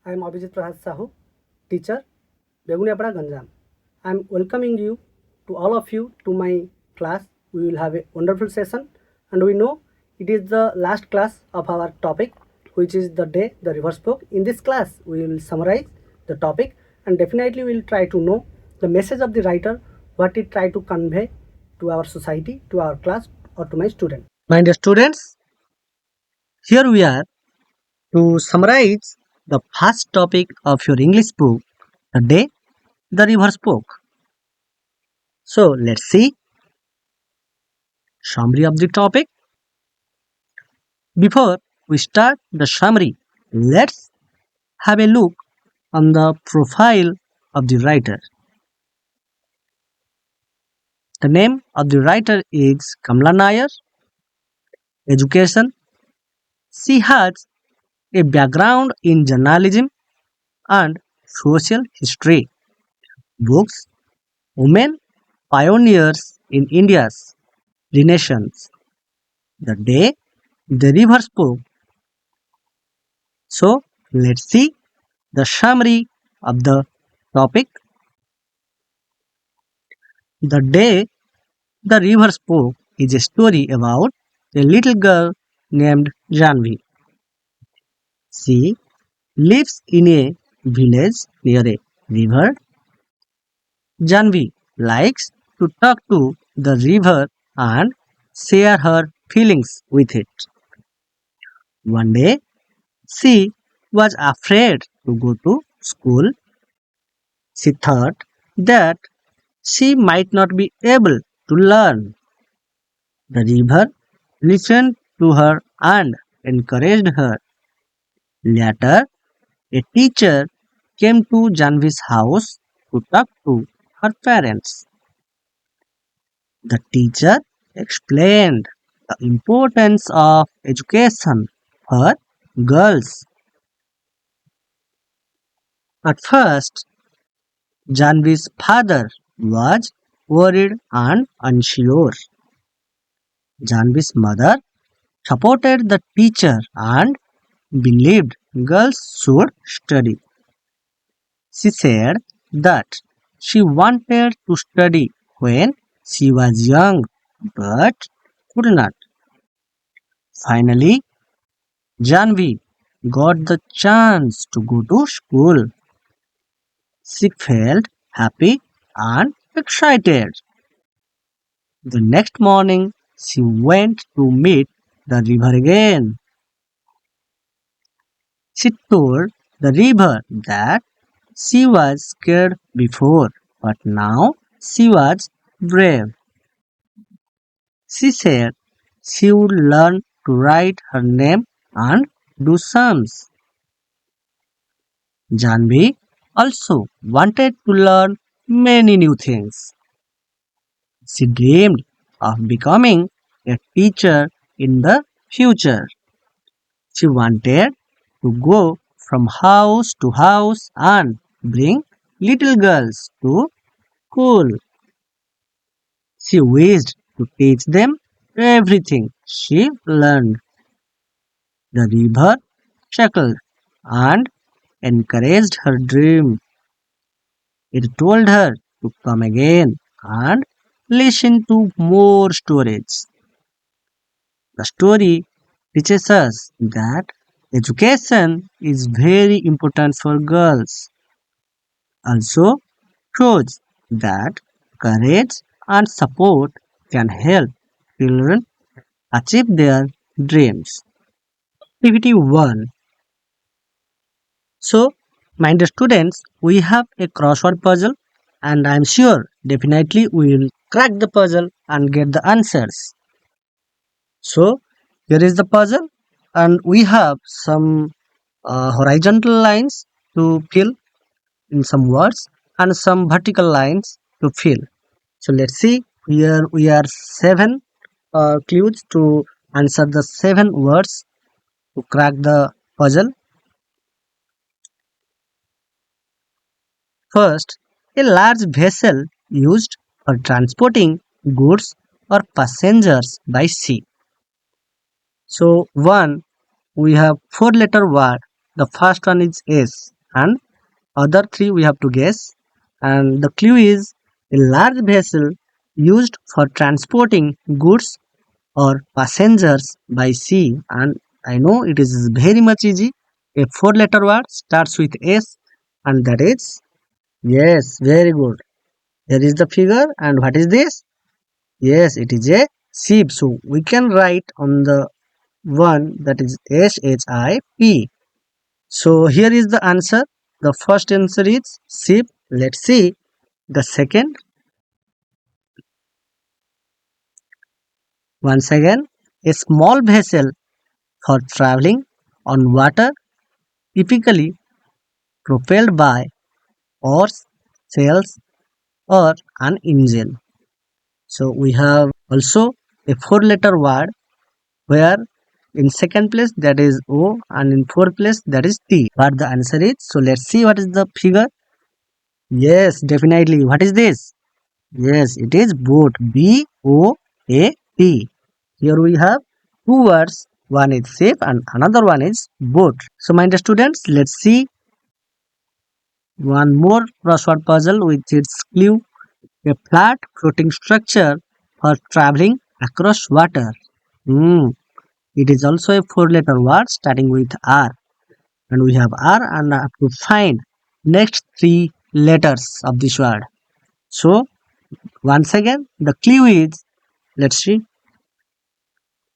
I am Abhijit Prasad Sahu, teacher, Beguniapara Ganjam. I am welcoming you to all of you to my class. We will have a wonderful session, and we know it is the last class of our topic, which is the day the river spoke. In this class, we will summarize the topic, and definitely we will try to know the message of the writer, what it tried to convey to our society, to our class, or to my student. My dear students, here we are to summarize the first topic of your English book, the day the river spoke. So let's see summary of the topic. Before we start the summary, let's have a look on the profile of the writer. The name of the writer is Kamla Nair. Education. She has a background in journalism and social history. Books. Women pioneers in India's Renaissance. The day the river spoke. So let's see the summary of the topic. The day the river spoke is a story about a little girl named Janvi. She lives in a village near a river. Janvi likes to talk to the river and share her feelings with it. One day, she was afraid to go to school. She thought that she might not be able to learn. The river listened to her and encouraged her. Later, a teacher came to Janvi's house to talk to her parents. The teacher explained the importance of education for girls. At first, Janvi's father was worried and unsure. Janvi's mother supported the teacher and believed girls should study. She said that she wanted to study when she was young but could not. Finally, Janvi got the chance to go to school. She felt happy and excited. The next morning, she went to meet the river again. She told the river that she was scared before, but now she was brave. She said she would learn to write her name and do sums. Janvi also wanted to learn many new things. She dreamed of becoming a teacher in the future. She wanted to go from house to house and bring little girls to school. She wished to teach them everything she learned. The river chuckled and encouraged her dream. It told her to come again and listen to more stories. The story teaches us that education is very important for girls. Also shows that courage and support can help children achieve their dreams. Activity 1. So, my dear students, we have a crossword puzzle and I am sure definitely we will crack the puzzle and get the answers. So, here is the puzzle and we have some horizontal lines to fill in some words and some vertical lines to fill. So let's see, here we are 7 clues to answer the 7 words to crack the puzzle. First, a large vessel used for transporting goods or passengers by sea. So 1, we have 4-letter word. The first one is S. and other three we have to guess. And the clue is a large vessel used for transporting goods or passengers by sea. And I know it is very much easy. A four-letter word starts with S, and that is yes, very good. Here is the figure, and what is this? Yes, it is a ship. So we can write on the one that is SHIP. So here is the answer. The first answer is ship. Let's see the second. Once again, a small vessel for traveling on water, typically propelled by oars, sails, or an engine. So we have also a four-letter word where in second place that is O and in fourth place that is T. What the answer is? So let's see what is the figure. Yes, definitely. What is this? Yes, it is boat. B-O-A-T. Here we have two words. One is ship and another one is boat. So my dear students, let's see one more crossword puzzle with its clue. A flat floating structure for traveling across water. Hmm. It is also a four-letter word starting with R. And we have R and I have to find next three letters of this word. So once again, the clue is, let's see.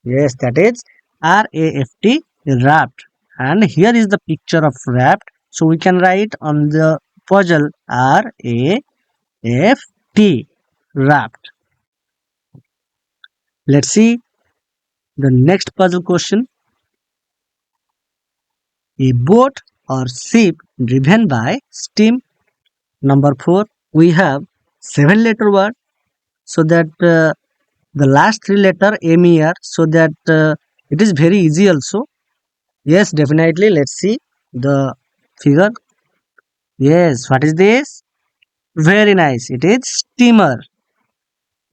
Yes, that is RAFT, raft. And here is the picture of raft. So we can write on the puzzle RAFT, raft. Let's see the next puzzle question. A boat or ship driven by steam. Number 4, we have 7-letter word. So that the last three letter M here, so that it is very easy also. Yes, definitely. Let's see the figure. Yes, what is this? Very nice. It is steamer.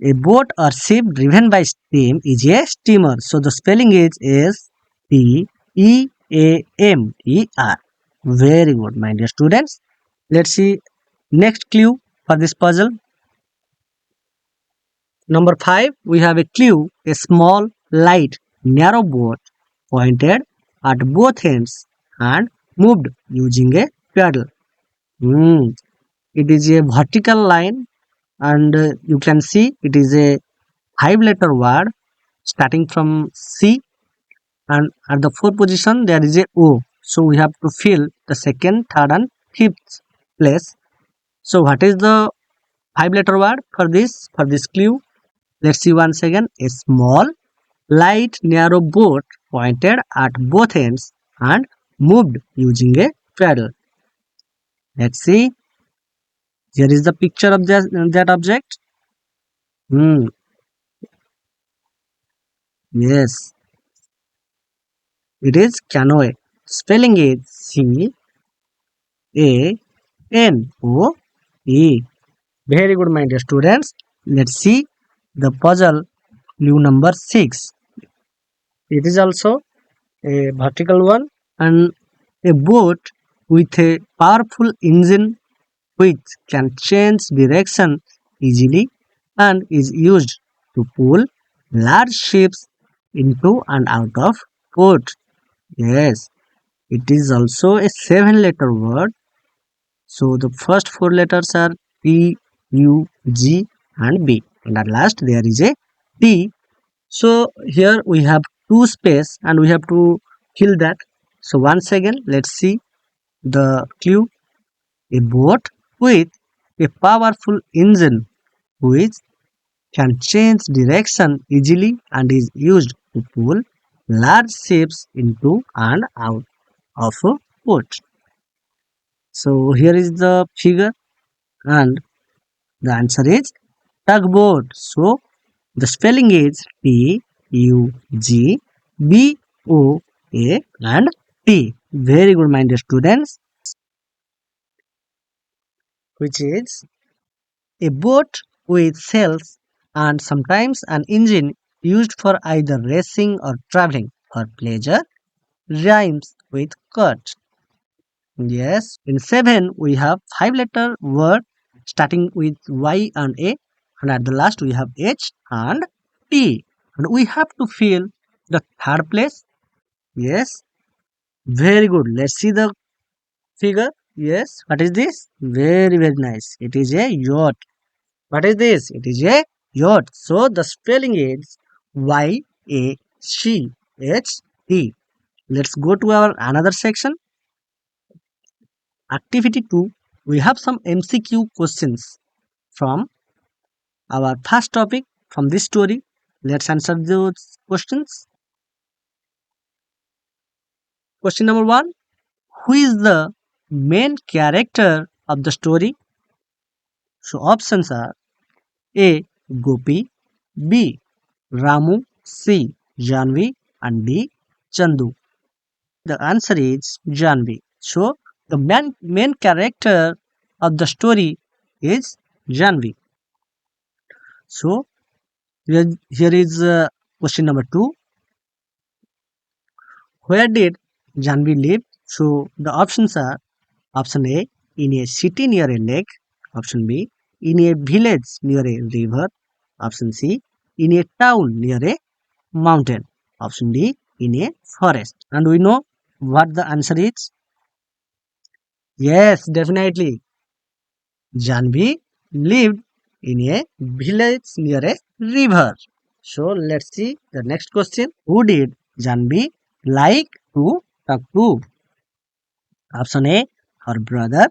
A boat or ship driven by steam is a steamer. So the spelling is Steamer. Very good, my dear students. Let's see next clue for this puzzle. Number 5, we have a clue, a small, light, narrow boat pointed at both ends and moved using a paddle. Hmm. It is a vertical line, and you can see it is a 5-letter word starting from C, and at the fourth position there is a O. So we have to fill the second, third and fifth place. So what is the 5-letter word for this clue? Let's see once again. A small, light, narrow boat pointed at both ends and moved using a paddle. Let's see. Here is the picture of that object. Hmm. Yes, it is canoe. Spelling is Canoe. Very good, my dear students. Let's see the puzzle clue number 6. It is also a vertical one, and a boat with a powerful engine which can change direction easily and is used to pull large ships into and out of port. Yes, it is also a 7-letter word. So the first four letters are P, U, G, and B, and at last there is a T. So here we have two space and we have to fill that. So once again, let's see the clue. A boat with a powerful engine which can change direction easily and is used to pull large ships into and out of a port. So here is the figure, and the answer is tugboat. So the spelling is Tugboat and T. Very good, my dear students. Which is a boat with sails and sometimes an engine used for either racing or traveling for pleasure, rhymes with kurt. Yes. In 7, we have 5-letter word starting with Y and A, and at the last we have H and T. And we have to fill the third place. Yes. Very good. Let's see the figure. Yes. What is this? Very, very nice. It is a yacht. What is this? It is a yacht. So the spelling is YACHT. Let's go to our another section. Activity 2. We have some MCQ questions from our first topic from this story. Let's answer those questions. Question number 1. Who is the main character of the story? So options are A. Gopi, B. Ramu, C. Janvi, and D. Chandu. The answer is Janvi. So the main character of the story is Janvi. So here is question number 2. Where did Janvi live? So the options are option A, in a city near a lake, option B, in a village near a river, option C, in a town near a mountain, option D, in a forest. And we know what the answer is. Yes, definitely. Janvi lived in a village near a river. So let's see the next question. Who did Janvi like to talk to? Option A, her brother.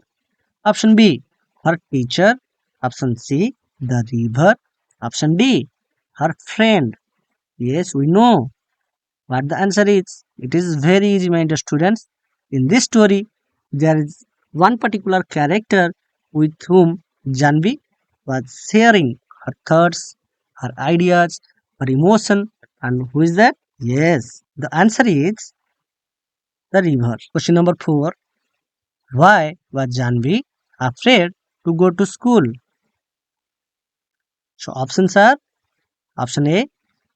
Option B, her teacher. Option C, the river. Option D, her friend. Yes, we know what the answer is. It is very easy, my dear students. In this story, there is one particular character with whom Janvi was sharing her thoughts, her ideas, her emotion. And who is that? Yes, the answer is the river. Question number 4. Why was Janvi afraid to go to school? So options are option A,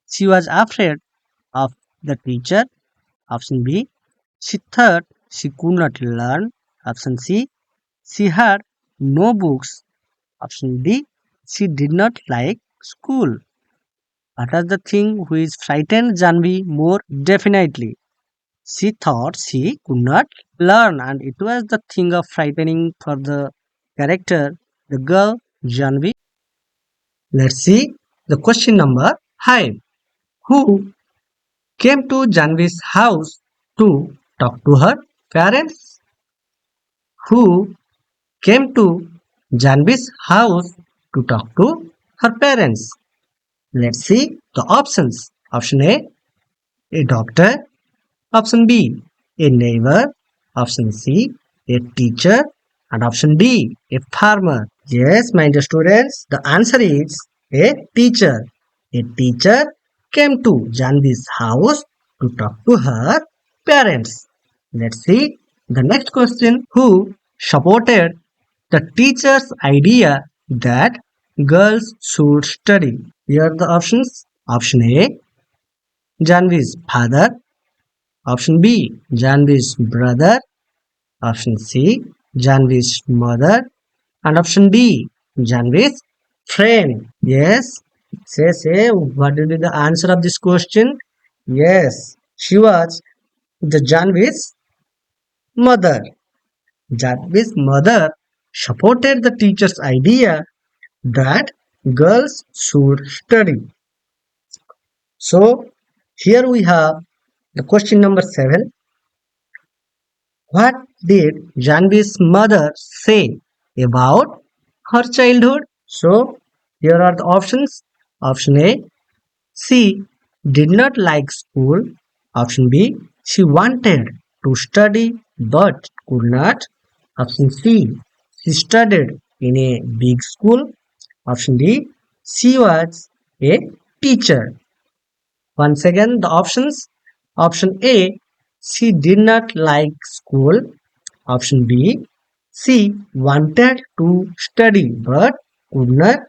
she was afraid of the teacher. Option B, she thought she could not learn. Option C, she had no books. Option D, she did not like school. What was the thing which frightened Janvi more? Definitely, she thought she could not learn, and it was the thing of frightening for the character, the girl Janvi. Let's see the question number 5. Who came to Janvi's house to talk to her parents? Who came to Janvi's house to talk to her parents? Let's see the options. Option A doctor. Option B, a neighbor. Option C, a teacher. And option D, a farmer. Yes, my dear students, the answer is a teacher. A teacher came to Janvi's house to talk to her parents. Let's see the next question. Who supported the teacher's idea that girls should study? Here are the options. Option A, Janvi's father. Option B, Janvi's brother. Option C, Janvi's mother. And option D, Janvi's friend. Yes, say, what will be the answer of this question? Yes, she was the Janvi's mother. Janvi's mother supported the teacher's idea that girls should study. So, here we have the question number 7. What did Janvi's mother say about her childhood? So, here are the options. Option A, she did not like school. Option B, she wanted to study but could not. Option C, she studied in a big school. Option D, she was a teacher. Once again, the options. Option A, she did not like school. Option B, she wanted to study but could not.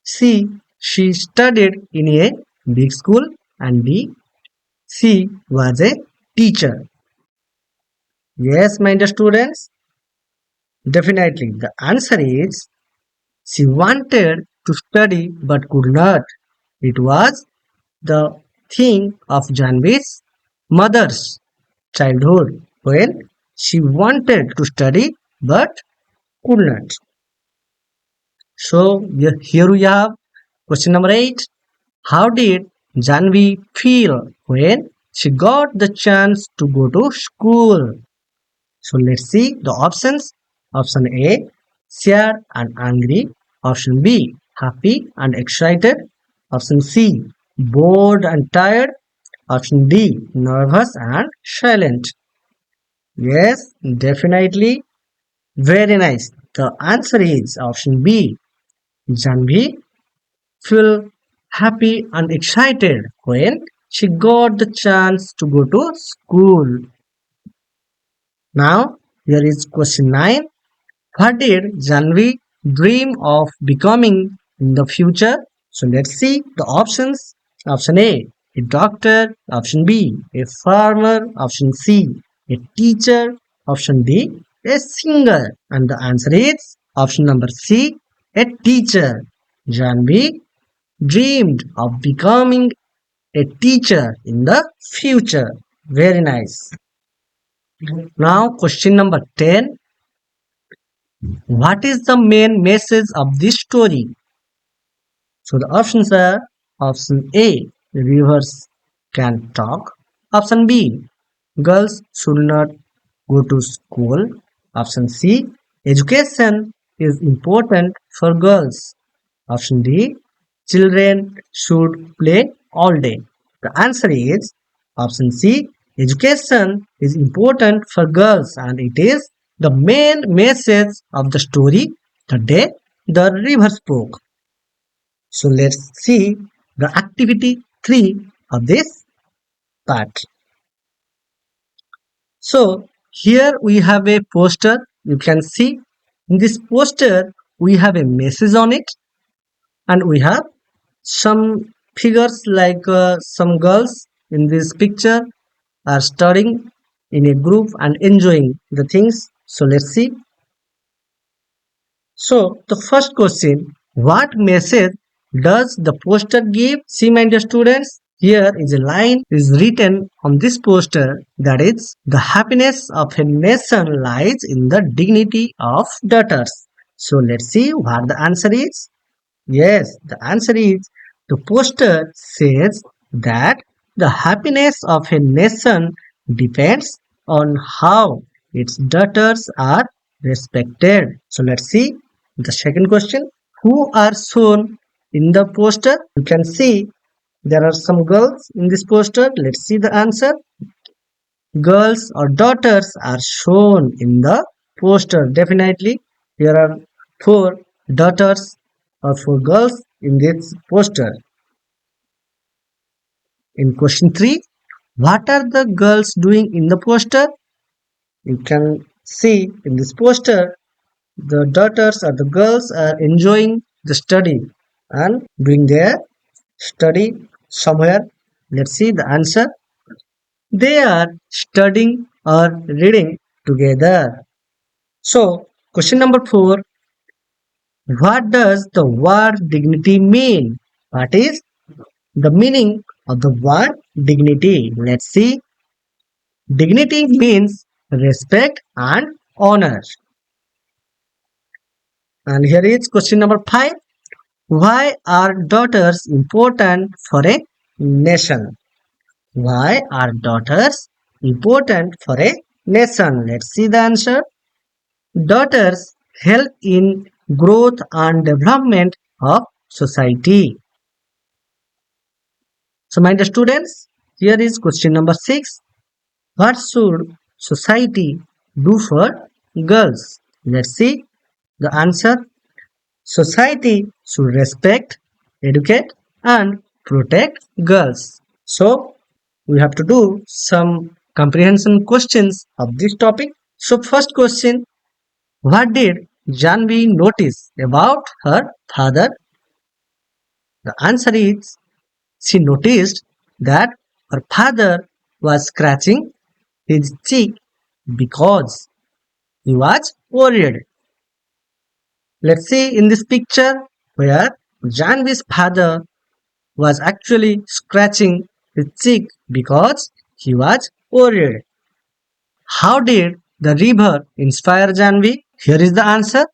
C, she studied in a big school. And D, she was a teacher. Yes, my dear students, Definitely, the answer is she wanted to study but could not. It was the thing of Janvi's mother's childhood when she wanted to study but could not. So here we have question number 8. How did Janvi feel when she got the chance to go to school? So let's see the options. Option A, sad and angry. Option B, happy and excited. Option C, bored and tired. Option D, nervous and silent. Yes, definitely. Very nice. The answer is option B. Janvi feel happy and excited when she got the chance to go to school. Now, here is question 9. What did Janvi dream of becoming in the future? So let's see the options. Option A, a doctor. Option B, a farmer. Option C, a teacher. Option D, a singer. And the answer is option number C, a teacher. Janvi dreamed of becoming a teacher in the future. Very nice. Now, question number 10. What is the main message of this story? So the options are option A, rivers can talk. Option B, girls should not go to school. Option C, education is important for girls. Option D, children should play all day. The answer is option C, education is important for girls and it is the main message of the story the day the river spoke. So let's see the activity 3 of this part. So here we have a poster. You can see in this poster we have a message on it and we have some figures like some girls in this picture are studying in a group and enjoying the things. So let's see. So the first question, what message does the poster give? See my dear students, here is a line is written on this poster that is the happiness of a nation lies in the dignity of daughters. So let's see what the answer is. Yes, the answer is the poster says that the happiness of a nation depends on how its daughters are respected. So let's see the second question. Who are shown in the poster? You can see there are some girls in this poster. Let's see the answer. Girls or daughters are shown in the poster. Definitely, there are four daughters or four girls in this poster. In question 3, what are the girls doing in the poster? You can see in this poster the daughters or the girls are enjoying the study and doing their study somewhere. Let's see the answer. They are studying or reading together. So, question number 4. What does the word dignity mean? What is the meaning of the word dignity? Let's see. Dignity means respect and honor. And here is question number 5. Why are daughters important for a nation? Why are daughters important for a nation? Let's see the answer. Daughters help in growth and development of society. So my dear students, here is question number 6. What should society do for girls? Let's see the answer. Society should respect, educate and protect girls. So we have to do some comprehension questions of this topic. So first question, what did Janvi notice about her father? The answer is she noticed that her father was scratching his cheek because he was worried. Let's see in this picture where Janvi's father was actually scratching his cheek because he was worried. How did the river inspire Janvi? Here is the answer.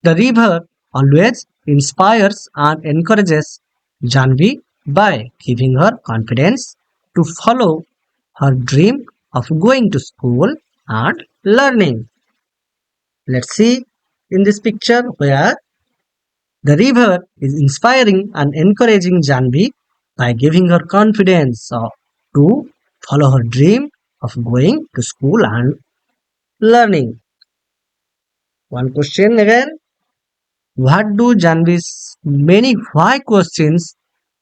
The river always inspires and encourages Janvi by giving her confidence to follow her dream of going to school and learning. Let's see in this picture where the river is inspiring and encouraging Janvi by giving her confidence to follow her dream of going to school and learning. One question again. What do Janvi's many why questions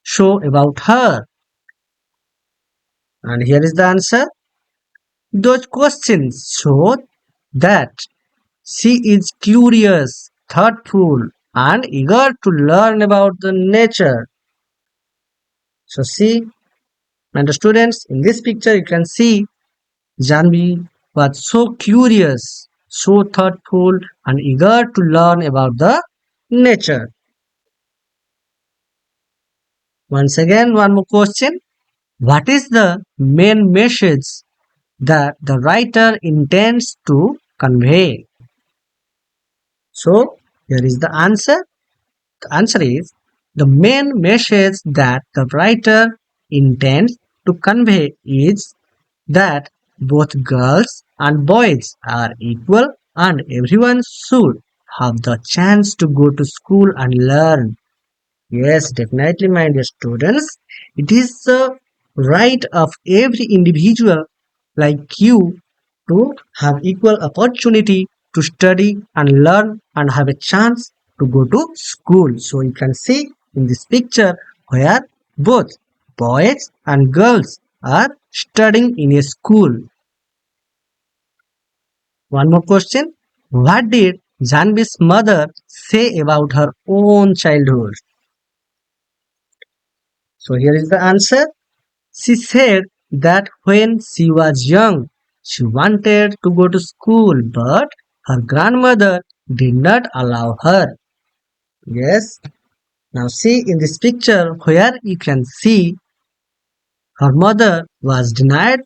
show about her? And here is the answer. Those questions show that she is curious, thoughtful, and eager to learn about the nature. So see, and the students in this picture you can see Janvi was so curious, so thoughtful, and eager to learn about the nature. Once again, one more question. What is the main message that the writer intends to convey? So, here is the answer. The answer is the main message that the writer intends to convey is that both girls and boys are equal and everyone should have the chance to go to school and learn. Yes, definitely, my dear students. It is the right of every individual like you to have equal opportunity to study and learn and have a chance to go to school. So you can see in this picture where both boys and girls are studying in a school. One more question. What did Janvi's mother say about her own childhood? So here is the answer. She said that when she was young, she wanted to go to school, but her grandmother did not allow her. Yes. Now see in this picture where you can see her mother was denied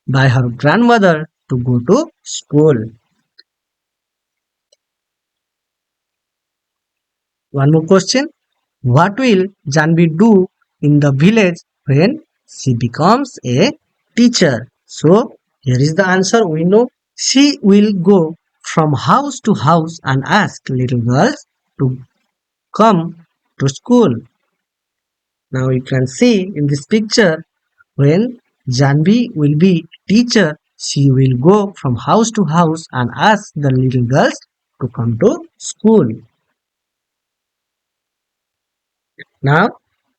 by her grandmother to go to school. One more question. What will Janvi do in the village when she becomes a teacher? So here is the answer we know. She will go from house to house and ask little girls to come to school. Now you can see in this picture when Janvi will be teacher, she will go from house to house and ask the little girls to come to school. Now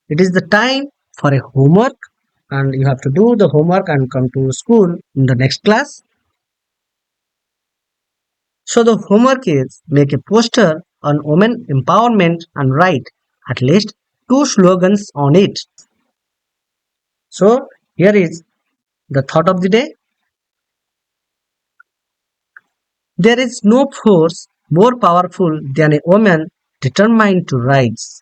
it is the time for a homework and you have to do the homework and come to school in the next class. So the homework is make a poster on women empowerment and write at least two slogans on it. So here is the thought of the day. There is no force more powerful than a woman determined to rise.